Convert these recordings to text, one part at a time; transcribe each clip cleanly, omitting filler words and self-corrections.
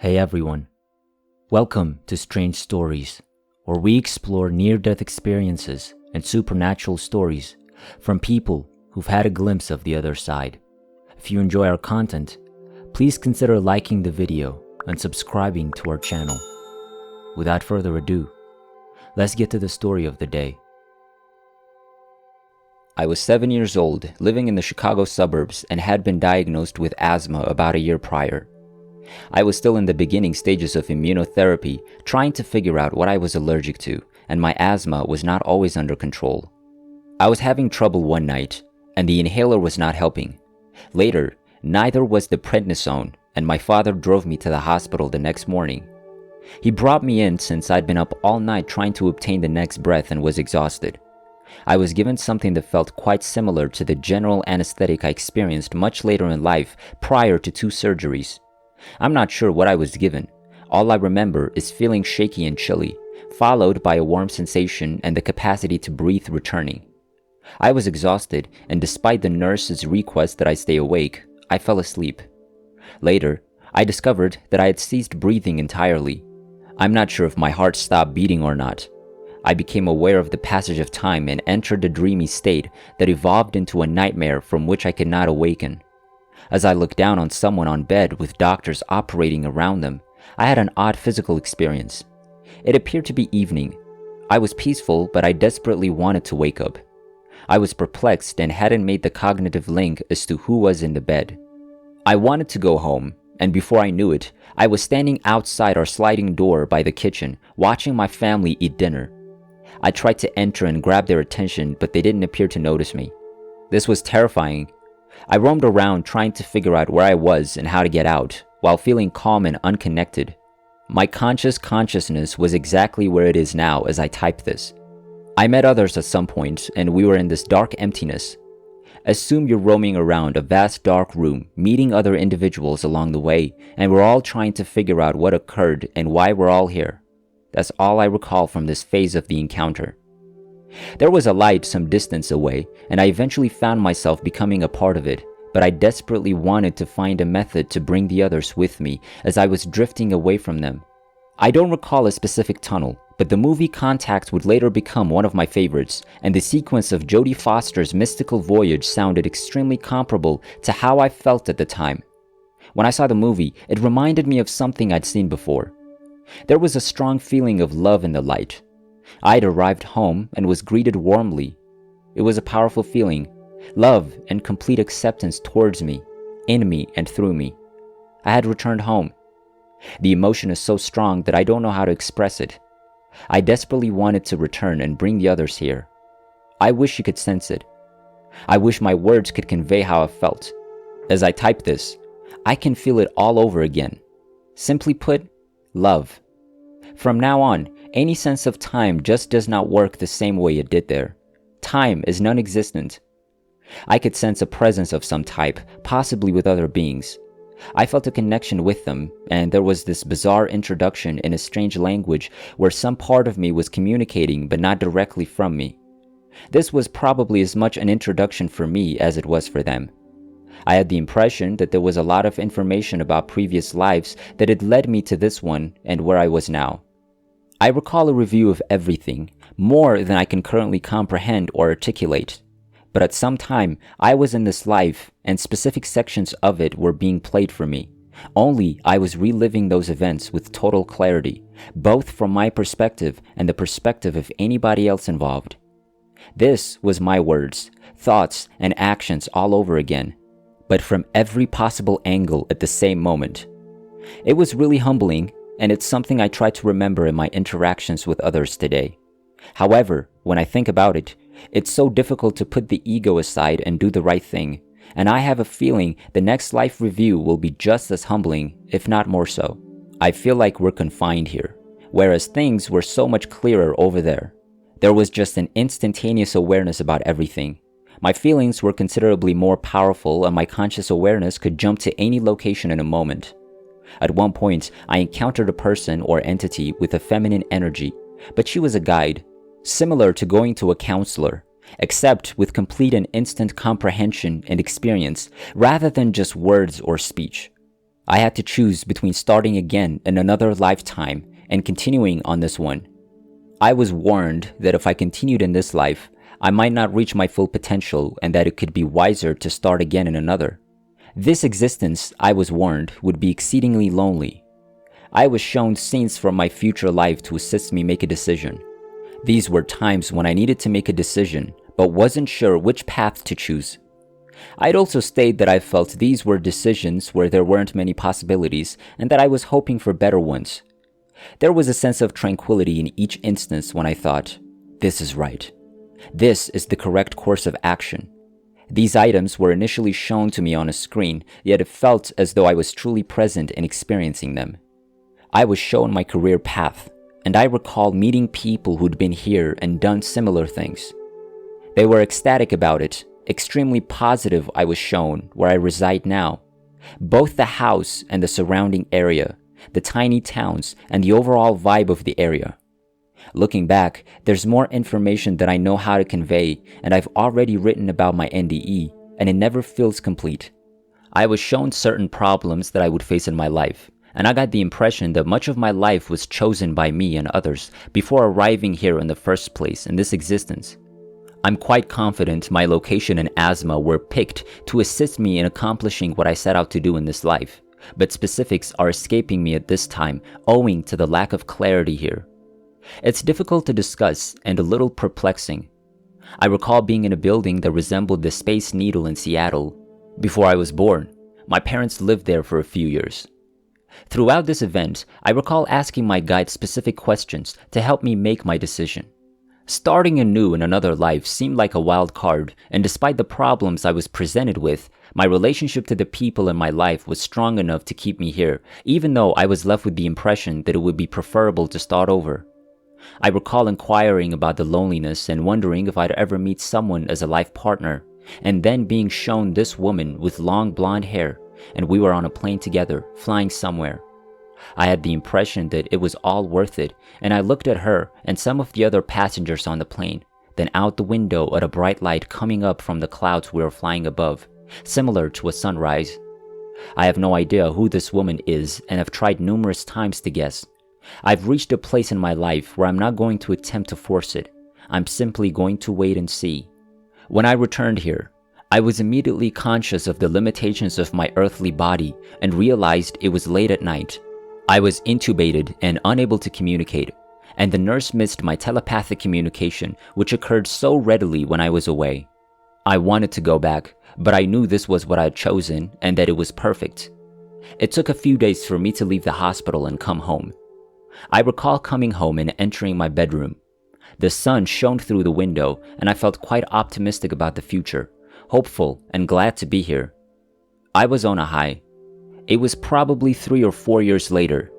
Hey everyone, welcome to Strange Stories, where we explore near-death experiences and supernatural stories from people who've had a glimpse of the other side. If you enjoy our content, please consider liking the video and subscribing to our channel. Without further ado, let's get to the story of the day. I was 7 years old, living in the Chicago suburbs, and had been diagnosed with asthma about a year prior. I was still in the beginning stages of immunotherapy, trying to figure out what I was allergic to, and my asthma was not always under control. I was having trouble one night, and the inhaler was not helping. Later, neither was the prednisone, and my father drove me to the hospital the next morning. He brought me in since I'd been up all night trying to obtain the next breath and was exhausted. I was given something that felt quite similar to the general anesthetic I experienced much later in life prior to 2 surgeries. I'm not sure what I was given. All I remember is feeling shaky and chilly, followed by a warm sensation and the capacity to breathe returning. I was exhausted, and despite the nurse's request that I stay awake, I fell asleep. Later, I discovered that I had ceased breathing entirely. I'm not sure if my heart stopped beating or not. I became aware of the passage of time and entered a dreamy state that evolved into a nightmare from which I could not awaken. As I looked down on someone on bed with doctors operating around them, I had an odd physical experience. It appeared to be evening. I was peaceful, but I desperately wanted to wake up. I was perplexed and hadn't made the cognitive link as to who was in the bed. I wanted to go home, and before I knew it, I was standing outside our sliding door by the kitchen, watching my family eat dinner. I tried to enter and grab their attention, but they didn't appear to notice me. This was terrifying. I roamed around trying to figure out where I was and how to get out, while feeling calm and unconnected. My consciousness was exactly where it is now as I typed this. I met others at some point, and we were in this dark emptiness. Assume you're roaming around a vast dark room, meeting other individuals along the way, and we're all trying to figure out what occurred and why we're all here. That's all I recall from this phase of the encounter. There was a light some distance away, and I eventually found myself becoming a part of it, but I desperately wanted to find a method to bring the others with me as I was drifting away from them. I don't recall a specific tunnel, but the movie Contact would later become one of my favorites, and the sequence of Jodie Foster's mystical voyage sounded extremely comparable to how I felt at the time. When I saw the movie, it reminded me of something I'd seen before. There was a strong feeling of love in the light. I'd arrived home and was greeted warmly. It was a powerful feeling, love and complete acceptance towards me, in me and through me. I had returned home. The emotion is so strong that I don't know how to express it. I desperately wanted to return and bring the others here. I wish you could sense it. I wish my words could convey how I felt. As I type this, I can feel it all over again. Simply put, love. From now on, any sense of time just does not work the same way it did there. Time is non-existent. I could sense a presence of some type, possibly with other beings. I felt a connection with them, and there was this bizarre introduction in a strange language where some part of me was communicating but not directly from me. This was probably as much an introduction for me as it was for them. I had the impression that there was a lot of information about previous lives that had led me to this one and where I was now. I recall a review of everything, more than I can currently comprehend or articulate. But at some time, I was in this life, and specific sections of it were being played for me. Only I was reliving those events with total clarity, both from my perspective and the perspective of anybody else involved. This was my words, thoughts, and actions all over again, but from every possible angle at the same moment. It was really humbling, and it's something I try to remember in my interactions with others today. However, when I think about it, it's so difficult to put the ego aside and do the right thing, and I have a feeling the next life review will be just as humbling, if not more so. I feel like we're confined here, whereas things were so much clearer over there. There was just an instantaneous awareness about everything. My feelings were considerably more powerful, and my conscious awareness could jump to any location in a moment. At one point, I encountered a person or entity with a feminine energy, but she was a guide, similar to going to a counselor, except with complete and instant comprehension and experience, rather than just words or speech. I had to choose between starting again in another lifetime and continuing on this one. I was warned that if I continued in this life, I might not reach my full potential and that it could be wiser to start again in another. This existence, I was warned, would be exceedingly lonely. I was shown scenes from my future life to assist me make a decision. These were times when I needed to make a decision, but wasn't sure which path to choose. I'd also state that I felt these were decisions where there weren't many possibilities and that I was hoping for better ones. There was a sense of tranquility in each instance when I thought, this is right. This is the correct course of action. These items were initially shown to me on a screen, yet it felt as though I was truly present and experiencing them. I was shown my career path, and I recall meeting people who'd been here and done similar things. They were ecstatic about it, extremely positive. I was shown where I reside now. Both the house and the surrounding area, the tiny towns, and the overall vibe of the area. Looking back, there's more information that I know how to convey, and I've already written about my NDE, and it never feels complete. I was shown certain problems that I would face in my life, and I got the impression that much of my life was chosen by me and others before arriving here in the first place in this existence. I'm quite confident my location and asthma were picked to assist me in accomplishing what I set out to do in this life, but specifics are escaping me at this time owing to the lack of clarity here. It's difficult to discuss and a little perplexing. I recall being in a building that resembled the Space Needle in Seattle. Before I was born, my parents lived there for a few years. Throughout this event, I recall asking my guide specific questions to help me make my decision. Starting anew in another life seemed like a wild card, and despite the problems I was presented with, my relationship to the people in my life was strong enough to keep me here, even though I was left with the impression that it would be preferable to start over. I recall inquiring about the loneliness and wondering if I'd ever meet someone as a life partner, and then being shown this woman with long blonde hair, and we were on a plane together, flying somewhere. I had the impression that it was all worth it, and I looked at her and some of the other passengers on the plane, then out the window at a bright light coming up from the clouds we were flying above, similar to a sunrise. I have no idea who this woman is and have tried numerous times to guess. I've reached a place in my life where I'm not going to attempt to force it. I'm simply going to wait and see. When I returned here, I was immediately conscious of the limitations of my earthly body and realized it was late at night. I was intubated and unable to communicate, and the nurse missed my telepathic communication, which occurred so readily when I was away. I wanted to go back, but I knew this was what I had chosen and that it was perfect. It took a few days for me to leave the hospital and come home. I recall coming home and entering my bedroom. The sun shone through the window, and I felt quite optimistic about the future, hopeful and glad to be here. I was on a high. It was probably 3 or 4 years later.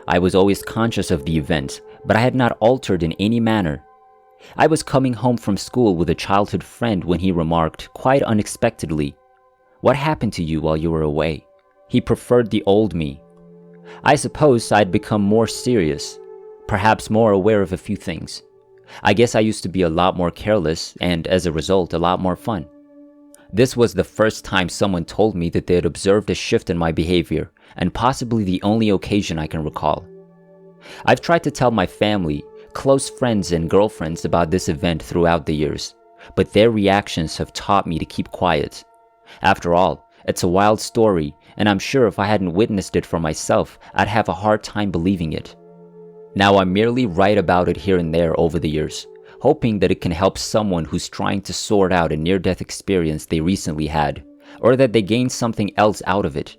I was always conscious of the event, but I had not altered in any manner. I was coming home from school with a childhood friend when he remarked, quite unexpectedly, "What happened to you while you were away?" He preferred the old me. I suppose I'd become more serious, perhaps more aware of a few things. I guess I used to be a lot more careless and, as a result, a lot more fun. This was the first time someone told me that they had observed a shift in my behavior, and possibly the only occasion I can recall. I've tried to tell my family, close friends and girlfriends about this event throughout the years, but their reactions have taught me to keep quiet. After all, it's a wild story, and I'm sure if I hadn't witnessed it for myself, I'd have a hard time believing it. Now I merely write about it here and there over the years, hoping that it can help someone who's trying to sort out a near-death experience they recently had, or that they gain something else out of it.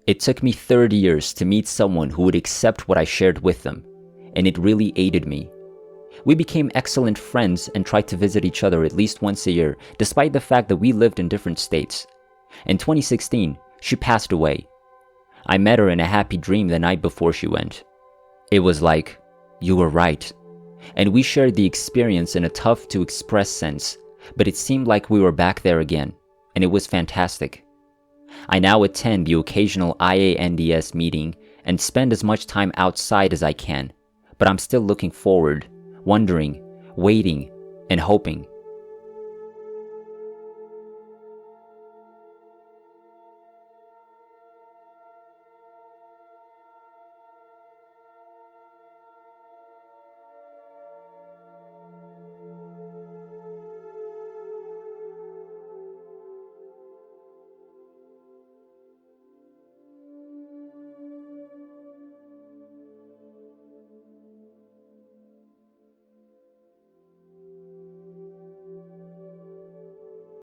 It took me 30 years to meet someone who would accept what I shared with them, and it really aided me. We became excellent friends and tried to visit each other at least once a year, despite the fact that we lived in different states. In 2016, she passed away. I met her in a happy dream the night before she went. It was like, you were right. And we shared the experience in a tough-to-express sense, but it seemed like we were back there again, and it was fantastic. I now attend the occasional IANDS meeting and spend as much time outside as I can, but I'm still looking forward, wondering, waiting, and hoping.